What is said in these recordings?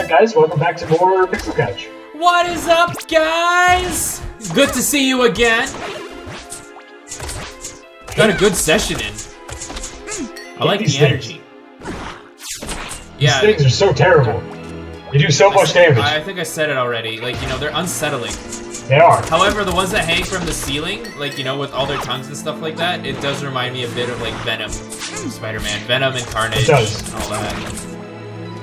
guys, welcome back to more Pixel Couch. What is up, guys? Good to see you again. Got a good session in. I like the energy. Yeah, these things are so terrible. They do so much damage. I think I said it already. Like, you know, they're unsettling. They are. However, the ones that hang from the ceiling, like, you know, with all their tongues and stuff like that, it does remind me a bit of, like, Venom. Spider-Man. Venom and Carnage. It does. And all that.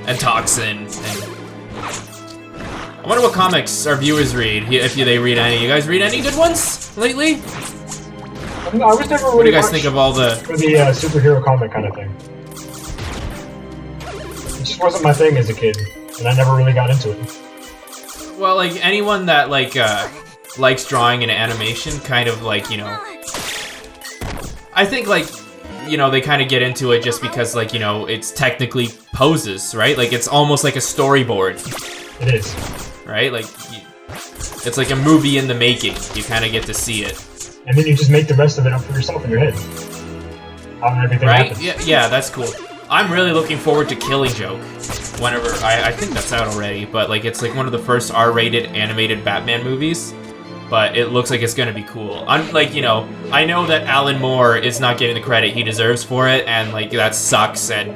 And Toxin. And... I wonder what comics our viewers read, if they read any. You guys read any good ones lately? I was never really what do you guys think of all the... For the superhero comic kind of thing. It just wasn't my thing as a kid, and I never really got into it. Well, like, anyone that, like, likes drawing and animation, kind of, like, you know... I think, like, you know, they kind of get into it just because, like, you know, it's technically poses, right? Like, it's almost like a storyboard. It is. Right? Like, it's like a movie in the making. You kind of get to see it. And then you just make the rest of it up for yourself in your head. How everything happens. Yeah, that's cool. I'm really looking forward to Killing Joke. Whenever, I think that's out already, but, like, it's like one of the first R-rated animated Batman movies. But it looks like it's gonna be cool. Like, you know, I know that Alan Moore is not getting the credit he deserves for it, and, like, that sucks, and,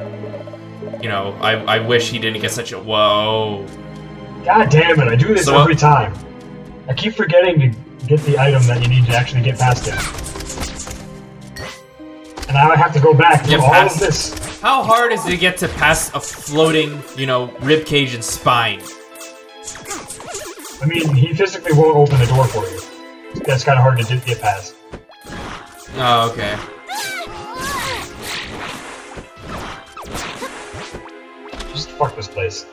you know, I wish he didn't get such a... Whoa. God damn it, I do this every time. I keep forgetting to get the item that you need to actually get past it. And now I have to go back through all of this. How hard is it to get to pass a floating, you know, ribcage and spine? I mean, he physically won't open the door for you. That's kind of hard to get past. Oh, okay. Just fuck this place.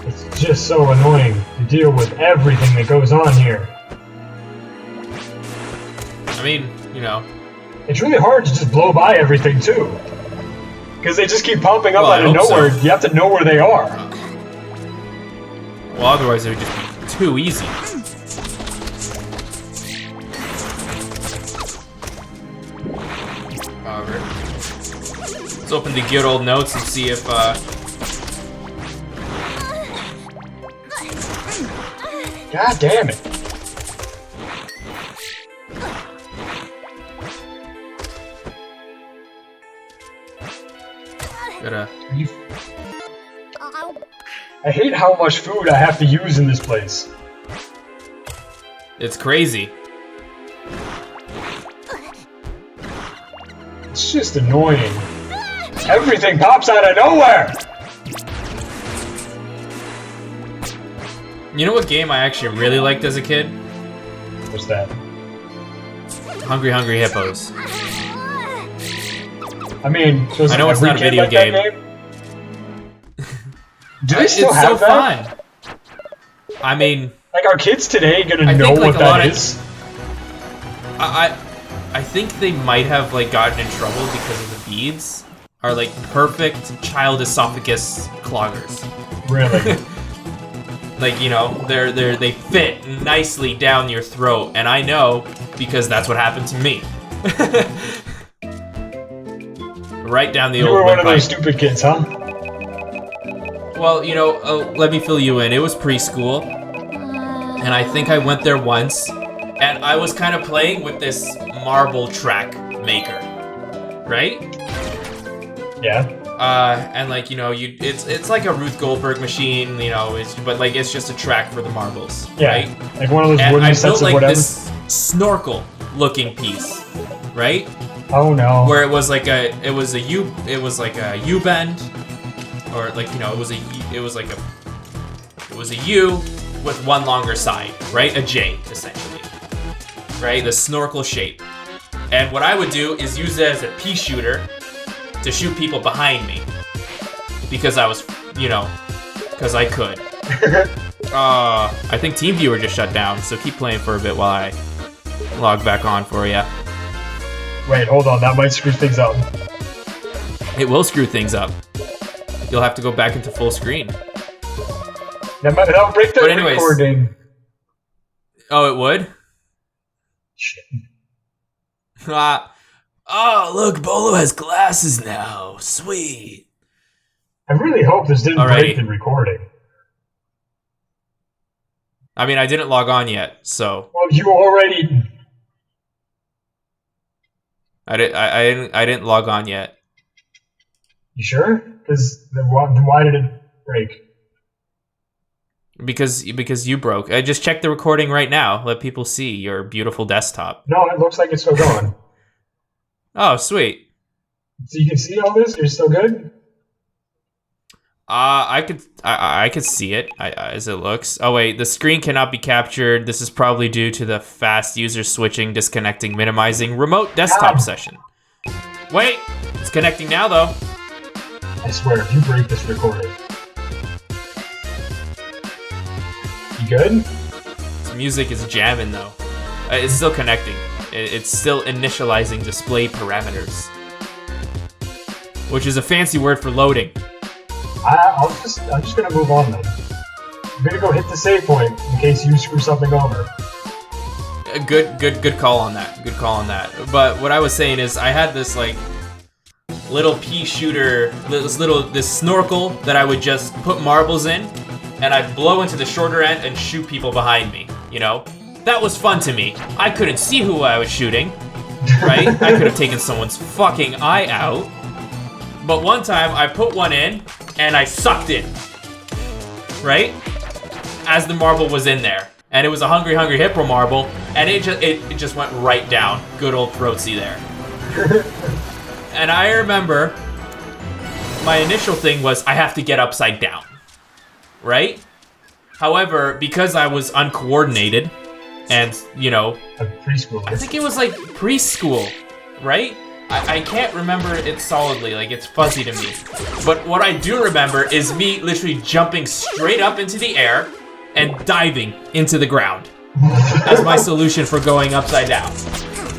It's just so annoying to deal with everything that goes on here. I mean, you know. It's really hard to just blow by everything, too. Because they just keep popping up out of nowhere. So. You have to know where they are. Well, otherwise it would just be too easy. Alright. Let's open the good old notes and see if, God damn it. I hate how much food I have to use in this place. It's crazy. It's just annoying. Everything pops out of nowhere! You know what game I actually really liked as a kid? What's that? Hungry Hungry Hippos. I mean, I know it's not a video game. Do they still have that? Fun. I mean, like, are kids today gonna know what that is? I think they might have, like, gotten in trouble because of the beads are, like, perfect child esophagus cloggers. Really? Like, you know, they fit nicely down your throat, and I know because that's what happened to me. Right down the old. You were one of those stupid kids, huh? Well, you know, let me fill you in. It was preschool, and I think I went there once, and I was kind of playing with this marble track maker, right? Yeah. And like, you know, it's like a Ruth Goldberg machine, you know, but like it's just a track for the marbles, yeah, right? Like one of those wooden sets of whatever. This snorkel-looking piece, right? Oh no. Where it was like a U-bend. Or like, you know, it was a U with one longer side, right? A J, essentially, right? The snorkel shape. And what I would do is use it as a pea shooter to shoot people behind me, because I was, you know, because I could. I think TeamViewer just shut down, so keep playing for a bit while I log back on for you. Wait, hold on, that might screw things up. It will screw things up. You'll have to go back into full screen. That'll break the recording. Oh, it would? Shit. Oh, look, Bolo has glasses now. Sweet. I really hope this didn't break the recording. I mean, I didn't log on yet, so. Well, you already. I didn't log on yet. You sure? Because then why did it break? Because you broke. I just checked the recording right now. Let people see your beautiful desktop. No, it looks like it's still going. Oh, sweet. So you can see all this? You're still good? I could see it as it looks. Oh wait, the screen cannot be captured. This is probably due to the fast user switching, disconnecting, minimizing remote desktop session. Wait, it's connecting now though. I swear, if you break this recording. You good? This music is jamming though. It's still connecting. It's still initializing display parameters, which is a fancy word for loading. I'm just gonna move on then. I'm gonna go hit the save point in case you screw something over. Good call on that. Good call on that. But what I was saying is, I had this like little pea shooter, this snorkel that I would just put marbles in, and I'd blow into the shorter end and shoot people behind me. You know, that was fun to me. I couldn't see who I was shooting, right? I could have taken someone's fucking eye out. But one time I put one in and I sucked it, right? As the marble was in there. And it was a Hungry Hungry Hippo marble, and it just went right down. Good old throatsy there. And I remember my initial thing was I have to get upside down, right? However, because I was uncoordinated and, you know, I think it was like preschool, right? I can't remember it solidly, like it's fuzzy to me. But what I do remember is me literally jumping straight up into the air and diving into the ground as my solution for going upside down.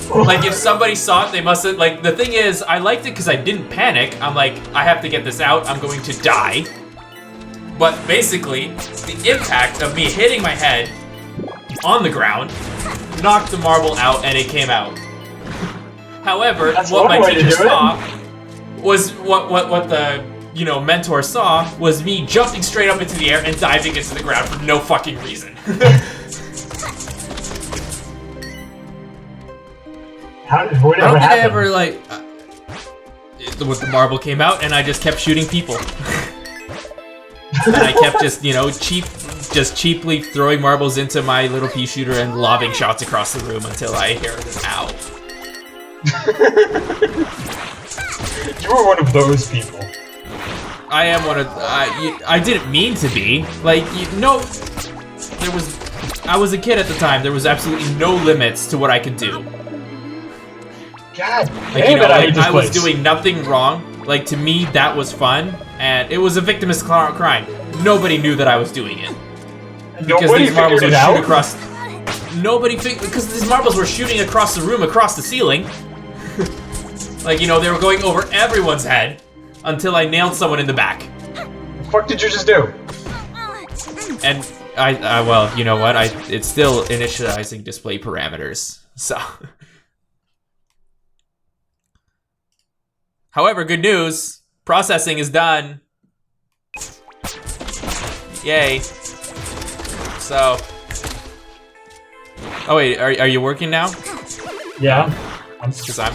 Like if somebody saw it, they must have, like the thing is, I liked it because I didn't panic. I'm like, I have to get this out, I'm going to die. But basically, the impact of me hitting my head on the ground knocked the marble out and it came out. However, what my teacher saw was what the mentor saw was me jumping straight up into the air and diving into the ground for no fucking reason. I don't think I ever like the marble came out and I just kept shooting people. And I kept just cheaply throwing marbles into my little pea shooter and lobbing shots across the room until I heard an ow. You were one of those people. I am one of. I didn't mean to be. Like, I was a kid at the time. There was absolutely no limits to what I could do. God like, damn it, I was doing nothing wrong. Like, to me, that was fun, and it was a victimless crime. Nobody knew that I was doing it. Because these marbles would shoot across. Because these marbles were shooting across the room, across the ceiling. Like, they were going over everyone's head until I nailed someone in the back. What the fuck did you just do? And well, you know what? It's still initializing display parameters. So. However, good news. Processing is done. Yay. So. Oh wait, are you working now? Yeah. Because I'm.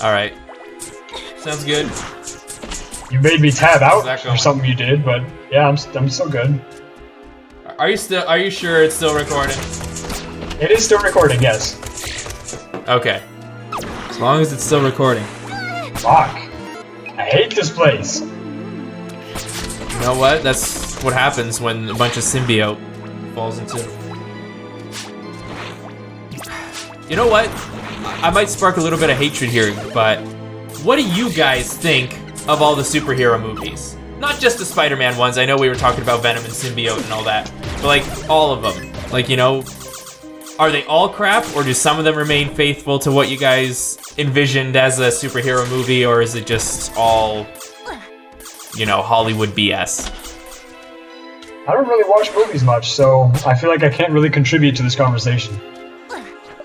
All right. Sounds good. You made me tab out for something you did, but yeah, I'm still good. Are you sure it's still recording? It is still recording, yes. Okay. As long as it's still recording. Fuck. I hate this place. You know what? That's what happens when a bunch of symbiote falls into. You know what? I might spark a little bit of hatred here, but what do you guys think of all the superhero movies? Not just the Spider-Man ones. I know we were talking about Venom and symbiote and all that, but like all of them. Like, are they all crap, or do some of them remain faithful to what you guys envisioned as a superhero movie, or is it just all, Hollywood BS? I don't really watch movies much, so I feel like I can't really contribute to this conversation.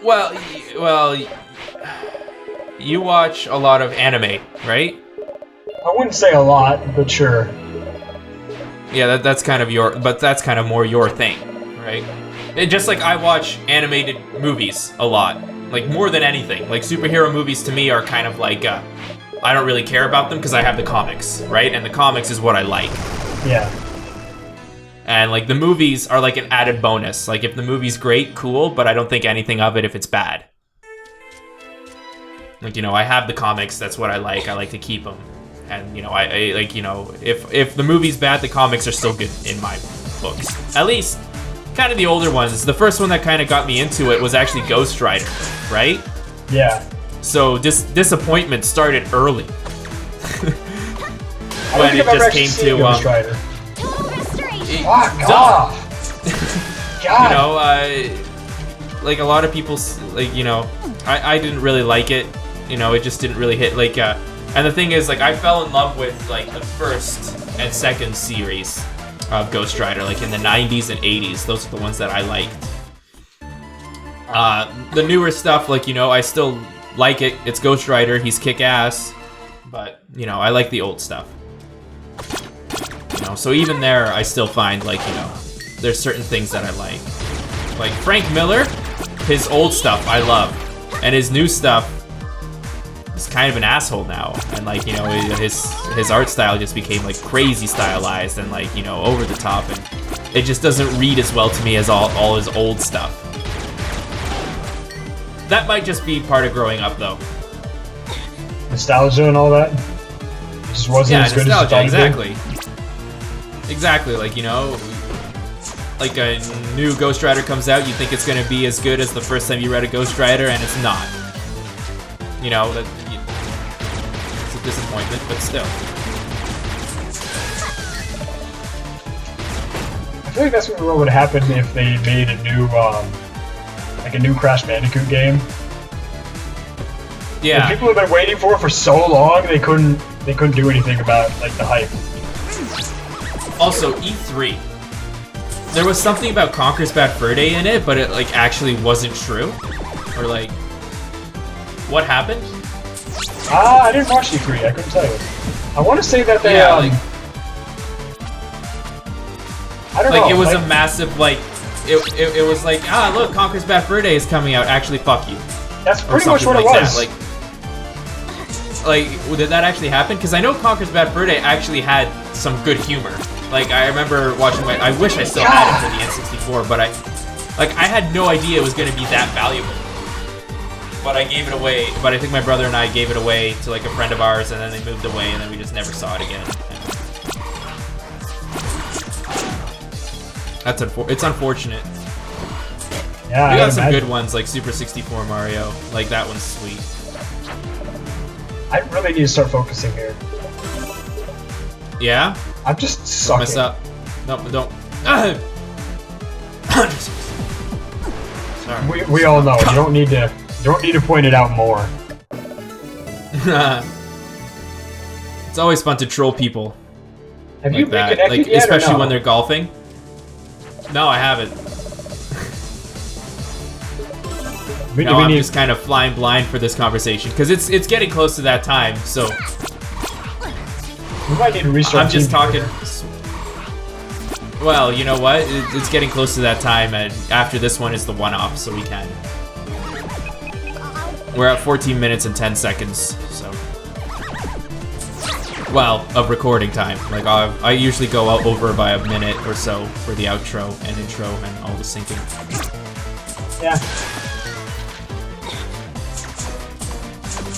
Well, you watch a lot of anime, right? I wouldn't say a lot, but sure. Yeah, that's kind of that's kind of more your thing, right? Just like I watch animated movies a lot, like more than anything. Like superhero movies to me are kind of like, I don't really care about them because I have the comics, right? And the comics is what I like. Yeah. And like the movies are like an added bonus. Like if the movie's great, cool, but I don't think anything of it if it's bad. Like, you know, I have the comics, that's what I like. I like to keep them. And, you know, I like, you know, if the movie's bad, the comics are still good in my books. At least kind of the older ones. The first one that kind of got me into it was actually Ghost Rider, right? Yeah. So disappointment started early. When it just came to Ghost Rider. Fuck off! God. You know, like a lot of people, like, you know, I didn't really like it. You know, it just didn't really hit. Like, and the thing is, like, I fell in love with like the first and second series of Ghost Rider, like in the 90s and 80s. Those are the ones that I liked. The newer stuff, like, you know, I still like it. It's Ghost Rider. He's kick-ass. But, you know, I like the old stuff. You know, so even there, I still find, like, you know, there's certain things that I like. Like Frank Miller, his old stuff I love. And his new stuff, he's kind of an asshole now. And, like, you know, his art style just became, like, crazy stylized and, like, you know, over the top. And it just doesn't read as well to me as all his old stuff. That might just be part of growing up, though. Nostalgia and all that? It just wasn't as good as exactly. Exactly, like, you know, like a new Ghost Rider comes out, you think it's going to be as good as the first time you read a Ghost Rider, and it's not. You know, it's a disappointment, but still. I feel like that's what would happen if they made a new, like a new Crash Bandicoot game. Yeah. And people have been waiting for so long, they couldn't do anything about, like, the hype. Also, E3. There was something about Conker's Bad Fur Day in it, but it, like, actually wasn't true. Or, like, what happened? I didn't watch E3, I couldn't tell you. I want to say that they, like, I don't know. Like, it was a massive, like, it was like, look, Conker's Bad Fur Day is coming out, actually, fuck you. That's pretty much what it was. Like, did that actually happen? Because I know Conker's Bad Fur Day actually had some good humor. Like, I remember watching I wish I still had it for the N64, but I had no idea it was going to be that valuable. But I gave it away, but I think my brother and I gave it away to, like, a friend of ours, and then they moved away, and then we just never saw it again. It's unfortunate. Yeah, we got some good ones, like Super 64 Mario. Like, that one's sweet. I really need to start focusing here. Yeah? I'm just sucking. Don't mess up. No, don't. Sorry. We all know. You don't need to point it out more. It's always fun to troll people. Have like you been that. connected Like, yet, especially or no? when they're golfing. No, I haven't. No, I'm just kind of flying blind for this conversation because it's getting close to that time. So we might need to restart. I'm just talking. Well, you know what? It's getting close to that time, and after this one is the one-off, so we can. We're at 14 minutes and 10 seconds, so. Well, of recording time. Like, I usually go out over by a minute or so for the outro and intro and all the syncing. Yeah.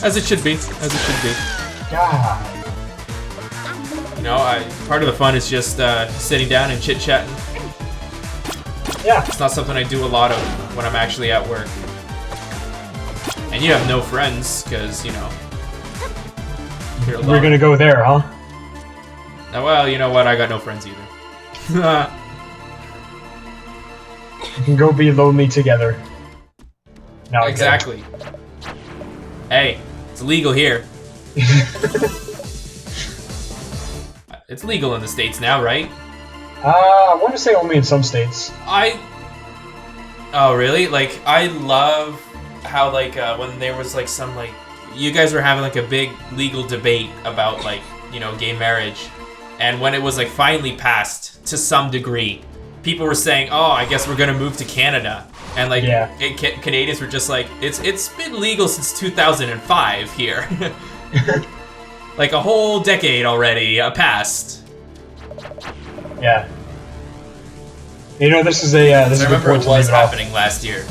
As it should be. As it should be. God. You know, part of the fun is just sitting down and chit-chatting. Yeah. It's not something I do a lot of when I'm actually at work. And you have no friends, because, you know, you're alone. We're gonna go there, huh? Well, you know what? I got no friends either. We can go be lonely together. No, exactly. Hey, it's legal here. It's legal in the States now, right? I want to say only in some states. Oh, really? Like, I love how, like, when there was, like, some, like, you guys were having, like, a big legal debate about, like, you know, gay marriage. And when it was like finally passed to some degree, people were saying, "Oh, I guess we're gonna move to Canada." And like Canadians were just like, "It's been legal since 2005 here." Like a whole decade already passed. Yeah. You know, this is a this is a good point it was to leave it off. happening last year.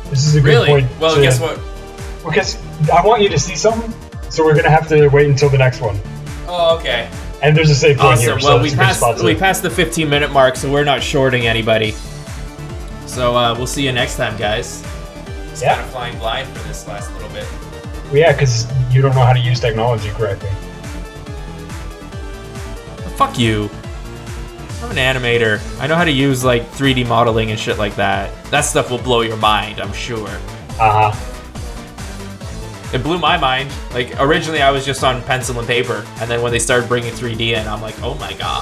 This is a good Really? point. Well, guess what? Because I want you to see something, so we're gonna have to wait until the next one. Oh, okay. And there's a save point Awesome. here. Well, so we passed the 15-minute mark, so we're not shorting anybody. So we'll see you next time, guys. Just kind of flying blind for this last little bit. Well, yeah, because you don't know how to use technology correctly. Fuck you. I'm an animator. I know how to use like 3D modeling and shit like that. That stuff will blow your mind, I'm sure. It blew my mind. Like originally I was just on pencil and paper, and then when they started bringing 3D in, I'm like, oh my god.